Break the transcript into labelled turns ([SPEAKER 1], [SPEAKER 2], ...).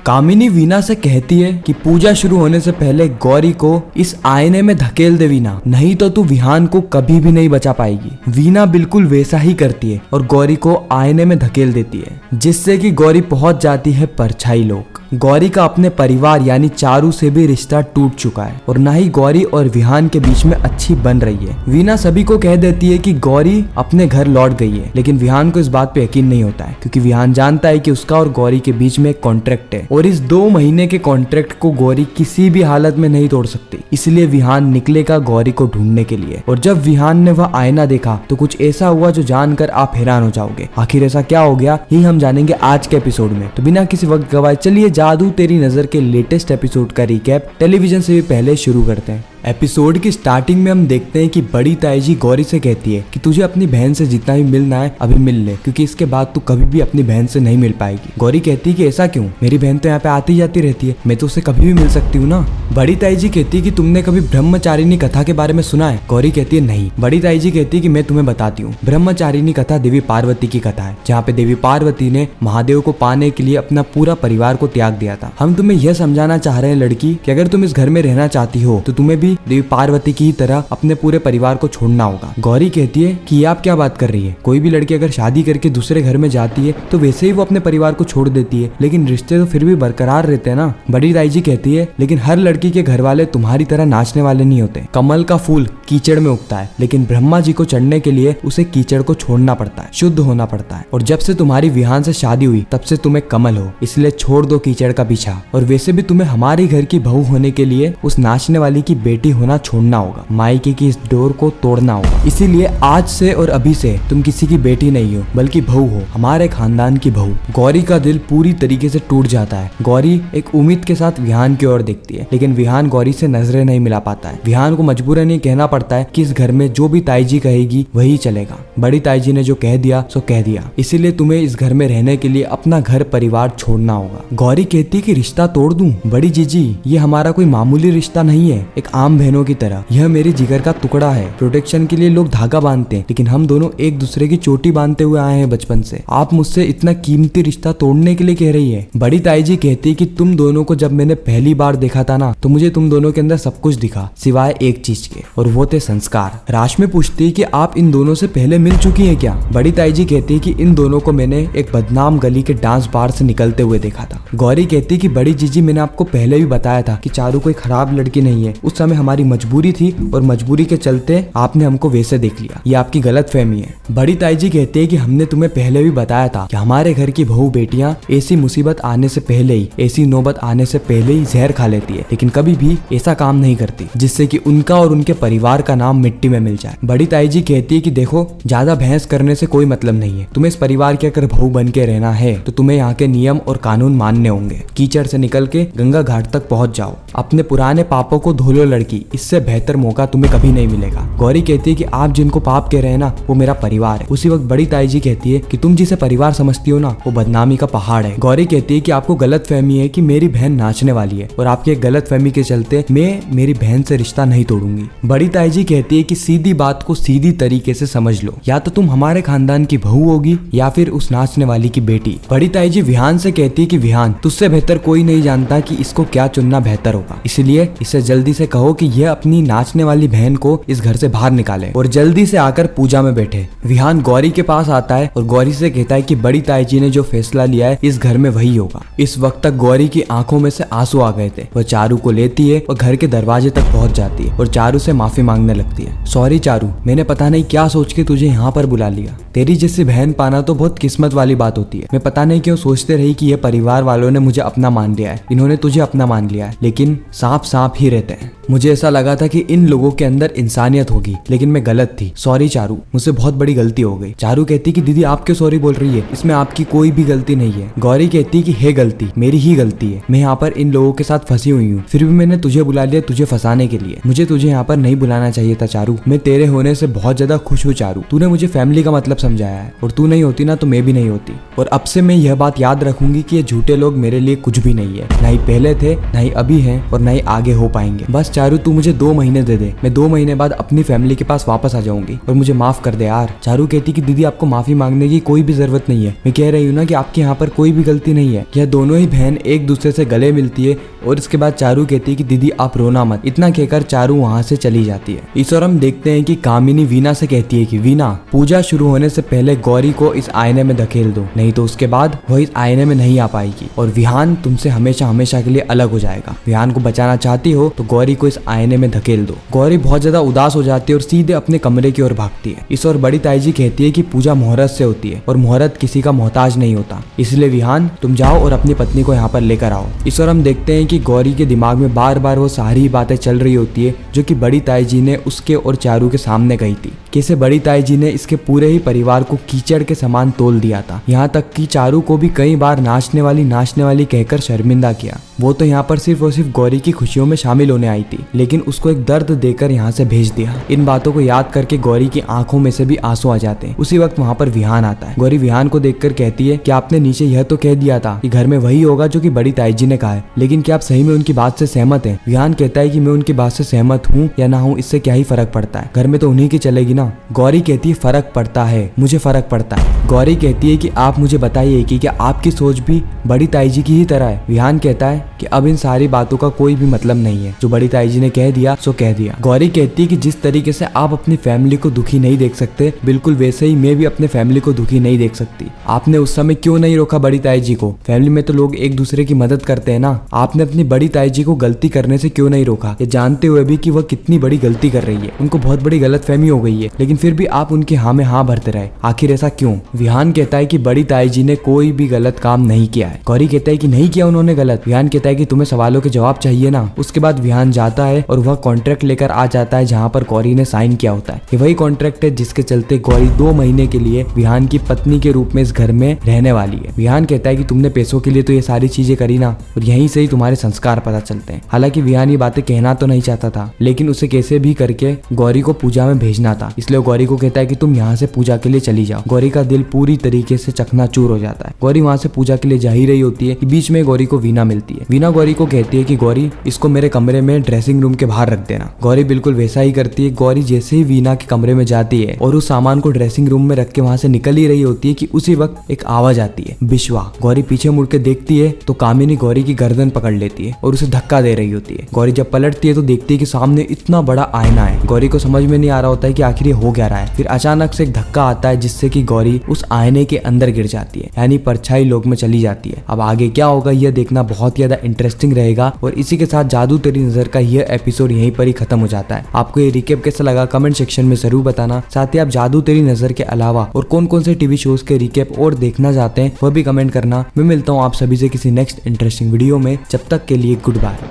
[SPEAKER 1] कामिनी वीना से कहती है कि पूजा शुरू होने से पहले गौरी को इस आईने में धकेल दे वीना, नहीं तो तू विहान को कभी भी नहीं बचा पाएगी। वीना बिल्कुल वैसा ही करती है और गौरी को आईने में धकेल देती है, जिससे कि गौरी पहुंच जाती है परछाई लोक। गौरी का अपने परिवार यानी चारू से भी रिश्ता टूट चुका है और ना ही गौरी और विहान के बीच में अच्छी बन रही है। वीना सभी को कह देती है कि गौरी अपने घर लौट गई है, लेकिन विहान को इस बात पे यकीन नहीं होता है, क्योंकि विहान जानता है कि उसका और गौरी के बीच में एक कॉन्ट्रैक्ट है और इस 2 महीने के कॉन्ट्रैक्ट को गौरी किसी भी हालत में नहीं तोड़ सकती। इसलिए विहान निकलेगा गौरी को ढूंढने के लिए। और जब विहान ने वह आईना देखा तो कुछ ऐसा हुआ जो जानकर आप हैरान हो जाओगे। आखिर ऐसा क्या हो गया, ही हम जानेंगे आज के एपिसोड में। तो बिना किसी वक्त गवाए चलिए जादू तेरी नजर के लेटेस्ट एपिसोड का रिकैप टेलीविजन से भी पहले शुरू करते हैं। एपिसोड की स्टार्टिंग में हम देखते हैं कि बड़ी ताईजी गौरी से कहती है कि तुझे अपनी बहन से जितना भी मिलना है अभी मिल ले, क्योंकि इसके बाद तू कभी भी अपनी बहन से नहीं मिल पाएगी। गौरी कहती है कि ऐसा क्यों, मेरी बहन तो यहाँ पे आती जाती रहती है, मैं तो उससे कभी भी मिल सकती हूँ ना। बड़ी ताईजी कहती है कि तुमने कभी ब्रह्मचारिणी कथा के बारे में सुना है। गौरी कहती है नहीं। बड़ी ताईजी कहती है कि मैं तुम्हें बताती हूँ। ब्रह्मचारिणी कथा देवी पार्वती की कथा है, जहाँ पे देवी पार्वती ने महादेव को पाने के लिए अपना पूरा परिवार को त्याग दिया था। हम तुम्हें यह समझाना चाह रहे हैं लड़की कि अगर तुम इस घर में रहना चाहती हो तो तुम्हें भी देवी पार्वती की तरह अपने पूरे परिवार को छोड़ना होगा। गौरी कहती है कि आप क्या बात कर रही है, कोई भी लड़की अगर शादी करके दूसरे घर में जाती है तो वैसे ही वो अपने परिवार को छोड़ देती है, लेकिन रिश्ते तो फिर भी बरकरार रहते हैं ना। बड़ी ताईजी कहती है लेकिन हर लड़की के घर वाले तुम्हारी तरह नाचने वाले नहीं होते। कमल का फूल कीचड़ में उगता है, लेकिन ब्रह्मा जी को चढ़ने के लिए उसे कीचड़ को छोड़ना पड़ता है, शुद्ध होना पड़ता है। और जब से तुम्हारी विहान से शादी हुई तब से तुम्हें कमल हो, इसलिए छोड़ दो कीचड़ का पीछा। और वैसे भी तुम्हें हमारे घर की बहू होने के लिए उस नाचने वाली की बेटी होना छोड़ना होगा, मायके की इस डोर को तोड़ना होगा। इसीलिए आज से और अभी से तुम किसी की बेटी नहीं हो बल्कि बहू हो, हमारे खानदान की बहू। गौरी का दिल पूरी तरीके से टूट जाता है। गौरी एक उम्मीद के साथ विहान की ओर देखती है, लेकिन विहान गौरी से नजरें नहीं मिला पाता है। विहान को मजबूरन ये कहना पड़ता है कि इस घर में जो भी ताईजी कहेगी वही चलेगा। बड़ी ताईजी ने जो कह दिया सो कह दिया, इसीलिए तुम्हें इस घर में रहने के लिए अपना घर परिवार छोड़ना होगा। गौरी कहती है कि रिश्ता तोड़ दूं? बड़ी जीजी, ये हमारा कोई मामूली रिश्ता नहीं है, एक आम बहनों की तरह। यह मेरी जिगर का टुकड़ा है। प्रोटेक्शन के लिए लोग धागा बांधते हैं, लेकिन हम दोनों एक दूसरे की चोटी बांधते हुए आए हैं बचपन से। आप मुझसे इतना कीमती रिश्ता तोड़ने के लिए कह रही है? बड़ी ताईजी कहती है कि तुम दोनों को जब मैंने पहली बार देखा था ना, तो मुझे तुम दोनों के अंदर सब कुछ दिखा सिवाय एक चीज के, और वो थे संस्कार। राशमी पूछती है कि आप इन दोनों से पहले मिल चुकी हैं क्या? बड़ी ताईजी कहती है कि इन दोनों को मैंने एक बदनाम गली के डांस बार से निकलते हुए देखा था। गौरी कहती है कि बड़ी जीजी, मैंने आपको पहले भी बताया था कि चारू कोई खराब लड़की नहीं है। उस समय हमारी मजबूरी थी और मजबूरी के चलते आपने हमको वैसे देख लिया, ये आपकी गलतफहमी है। बड़ी ताईजी कहती है कि हमने तुम्हें पहले भी बताया था कि हमारे घर की बहू बेटियां ऐसी मुसीबत आने से पहले ही, ऐसी नौबत आने से पहले ही जहर खा लेती है, लेकिन कभी भी ऐसा काम नहीं करती जिससे कि उनका और उनके परिवार का नाम मिट्टी में मिल जाए। बड़ी ताईजी कहती है कि देखो, ज्यादा बहस करने से कोई मतलब नहीं है। तुम्हें इस परिवार के अगर बहू बन के रहना है तो तुम्हें यहाँ के नियम और कानून मानने होंगे। कीचड़ से निकल के गंगा घाट तक पहुंच जाओ, अपने पुराने पापों को धो लो लड़की, इससे बेहतर मौका तुम्हें कभी नहीं मिलेगा। गौरी कहती है कि आप जिनको पाप कह रहे हैं ना, वो मेरा परिवार है। उसी वक्त बड़ी ताईजी कहती है कि तुम जिसे परिवार समझती हो ना, वो बदनामी का पहाड़ है। गौरी कहती है कि आपको गलतफहमी है कि मेरी बहन नाचने वाली है, और आपकी गलतफहमी के चलते मैं मेरी बहन से रिश्ता नहीं तोड़ूंगी। बड़ी ताईजी कहती है कि सीधी बात को सीधी तरीके से समझ लो, या तो तुम हमारे खानदान की बहू होगी या फिर उस नाचने वाली की बेटी। बड़ी ताईजी विहान से कहती है कि विहान, तुझसे बेहतर कोई नहीं जानता कि इसको क्या चुनना बेहतर होगा, इसलिए इसे जल्दी से कहो कि यह अपनी नाचने वाली बहन को इस घर से बाहर निकाले और जल्दी से आकर पूजा में बैठे। विहान गौरी के पास आता है और गौरी से कहता है कि बड़ी ताईजी ने जो फैसला लिया है इस घर में वही होगा। इस वक्त तक गौरी की आंखों में से आंसू आ गए थे। वह चारू को लेती है और घर के दरवाजे तक पहुंच जाती है और चारू से माफी मांगने लगती है। सॉरी चारू, मैंने पता नहीं क्या सोच के तुझे यहाँ पर बुला लिया। तेरी जैसी बहन पाना तो बहुत किस्मत वाली बात होती है। मैं पता नहीं क्यों सोचते रही कि यह परिवार वालों ने मुझे अपना मान लिया है, इन्होंने तुझे अपना मान लिया है, लेकिन सांप सांप ही रहते हैं। मुझे ऐसा लगा था कि इन लोगों के अंदर इंसानियत होगी, लेकिन मैं गलत थी। सॉरी चारू, मुझसे बहुत बड़ी गलती हो गई। चारू कहती कि दीदी आप क्यों सॉरी बोल रही है, इसमें आपकी कोई भी गलती नहीं है। गौरी कहती कि है गलती मेरी ही गलती है, मैं यहाँ पर इन लोगों के साथ फंसी हुई हूँ, फिर भी मैंने तुझे बुला लिया तुझे फंसाने के लिए। मुझे तुझे यहाँ पर नहीं बुलाना चाहिए था चारू। मैं तेरे होने से बहुत ज्यादा खुश हूँ चारू, तूने मुझे फैमिली का मतलब समझाया है, और तू नहीं होती ना तो मैं भी नहीं होती। और अब से मैं यह बात याद रखूंगी कि ये झूठे लोग मेरे लिए कुछ भी नहीं है, ना ही पहले थे, ना ही अभी है, और ना ही आगे हो पाएंगे। बस चारू तू मुझे 2 महीने दे दे, मैं 2 महीने बाद अपनी फैमिली के पास वापस आ जाऊंगी और मुझे माफ कर दे यार। चारू कहती कि दीदी आपको माफी मांगने की कोई भी जरूरत नहीं है, मैं कह रही हूँ ना कि आपके यहाँ पर कोई भी गलती नहीं है। यह दोनों ही बहन एक दूसरे से गले मिलती है और इसके बाद चारू कहती है कि दीदी आप रोना मत। इतना कहकर चारू वहाँ से चली जाती है। इस और हम देखते हैं कि कामिनी वीना से कहती है कि वीना पूजा शुरू होने से पहले गौरी को इस आईने में धकेल दो, नहीं तो उसके बाद वह इस आईने में नहीं आ पाएगी और विहान तुमसे हमेशा हमेशा के लिए अलग हो जाएगा। विहान को बचाना चाहती हो तो गौरी को इस आईने में धकेल दो। गौरी बहुत ज्यादा उदास हो जाती है और सीधे अपने कमरे की ओर भागती है। इस और बड़ी ताईजी कहती है कि पूजा मुहूर्त से होती है और मुहूर्त किसी का मोहताज नहीं होता, इसलिए विहान तुम जाओ और अपनी पत्नी को यहाँ पर लेकर आओ। इस और हम देखते हैं कि गौरी के दिमाग में बार बार वो सारी बातें चल रही होती है जो कि बड़ी ताईजी ने उसके और चारू के सामने कही थी। कैसे बड़ी ताईजी ने इसके पूरे ही परिवार को कीचड़ के समान तोल दिया था, यहाँ तक कि चारू को भी कई बार नाचने वाली कहकर शर्मिंदा किया। वो तो यहाँ पर सिर्फ और सिर्फ गौरी की खुशियों में शामिल होने आई थी, लेकिन उसको एक दर्द देकर यहाँ से भेज दिया। इन बातों को याद करके गौरी की आंखों में से भी आंसू आ जाते हैं। उसी वक्त वहाँ पर विहान आता है। गौरी विहान को देखकर कहती है कि आपने नीचे यह तो कह दिया था कि घर में वही होगा जो कि बड़ी ताईजी ने कहा है, लेकिन क्या आप सही में उनकी बात से सहमत हैं? विहान कहता है कि मैं उनकी बात से सहमत हूँ या ना हूँ, इससे क्या ही फर्क पड़ता है, घर में तो उन्हीं की चलेगी ना। गौरी कहती है फर्क पड़ता है, मुझे फर्क पड़ता है। गौरी कहती है कि आप मुझे बताइए कि क्या आपकी सोच भी बड़ी ताईजी की ही तरह है? विहान कहता है कि अब इन सारी बातों का कोई भी मतलब नहीं है, जो बड़ी ताईजी ने कह दिया सो कह दिया। गौरी कहती है कि जिस तरीके से आप अपनी फैमिली को दुखी नहीं देख सकते, बिल्कुल वैसे ही मैं भी अपने फैमिली को दुखी नहीं देख सकती। आपने उस समय क्यों नहीं रोका बड़ी ताईजी को? फैमिली में तो लोग एक दूसरे की मदद करते हैं ना। आपने अपनी बड़ी ताईजी को गलती करने से क्यों नहीं रोका, ये जानते हुए भी कि वह कितनी बड़ी गलती कर रही है, उनको बहुत बड़ी गलतफहमी हो गई है, लेकिन फिर भी आप उनके हाँ में हाँ भरते रहे, आखिर ऐसा क्यों? विहान कहता है कि बड़ी ताईजी ने कोई भी गलत काम नहीं किया है। गौरी कहता है कि नहीं किया उन्होंने गलत। विहान कहता है कि तुम्हें सवालों के जवाब चाहिए ना। उसके बाद विहान जाता है और वह कॉन्ट्रैक्ट लेकर आ जाता है जहाँ पर गौरी ने साइन किया होता है। ये वही कॉन्ट्रैक्ट है जिसके चलते गौरी 2 महीने के लिए विहान की पत्नी के रूप में इस घर में रहने वाली है। विहान कहता है कि तुमने पैसों के लिए तो ये सारी चीजें करी ना, और यहीं से ही तुम्हारे संस्कार पता चलते हैं। हालांकि विहान ये बातें कहना तो नहीं चाहता था, लेकिन उसे कैसे भी करके गौरी को पूजा में भेजना था, इसलिए गौरी को कहता है कि तुम यहाँ से पूजा के लिए चली जाओ। गौरी का दिल पूरी तरीके से चकनाचूर हो जाता है। गौरी वहाँ से पूजा के लिए जा ही रही होती है कि बीच में गौरी को वीना मिलती है। वीना गौरी को कहती है कि गौरी इसको मेरे कमरे में ड्रेसिंग रूम के बाहर रख देना। गौरी बिल्कुल वैसा ही करती है। गौरी जैसे ही वीना के कमरे में जाती है और उस सामान को ड्रेसिंग रूम में रख के वहाँ से निकल ही रही होती है कि उसी वक्त एक आवाज आती है, बिश्वा। गौरी पीछे मुड़ के देखती है तो कामिनी गौरी की गर्दन पकड़ लेती है और उसे धक्का दे रही होती है। गौरी जब पलटती है तो देखती है कि सामने इतना बड़ा आईना है। गौरी को समझ में नहीं आ रहा होता है कि आखिर ये हो क्या रहा है। फिर अचानक से एक धक्का आता है जिससे कि गौरी उस आईने के अंदर गिर जाती है, यानी परछाई लोक में चली जाती है। अब आगे क्या होगा यह देखना बहुत ज्यादा इंटरेस्टिंग रहेगा। और इसी के साथ जादू तेरी नजर का यह एपिसोड यहीं पर ही खत्म हो जाता है। आपको ये रिकेप कैसा लगा कमेंट सेक्शन में जरूर बताना। साथ ही आप जादू तेरी नजर के अलावा और कौन कौन से टीवी शोज के रिकेप और देखना चाहते हैं वह भी कमेंट करना। मैं मिलता हूँ आप सभी से किसी नेक्स्ट इंटरेस्टिंग वीडियो में। जब तक के लिए गुड बाय।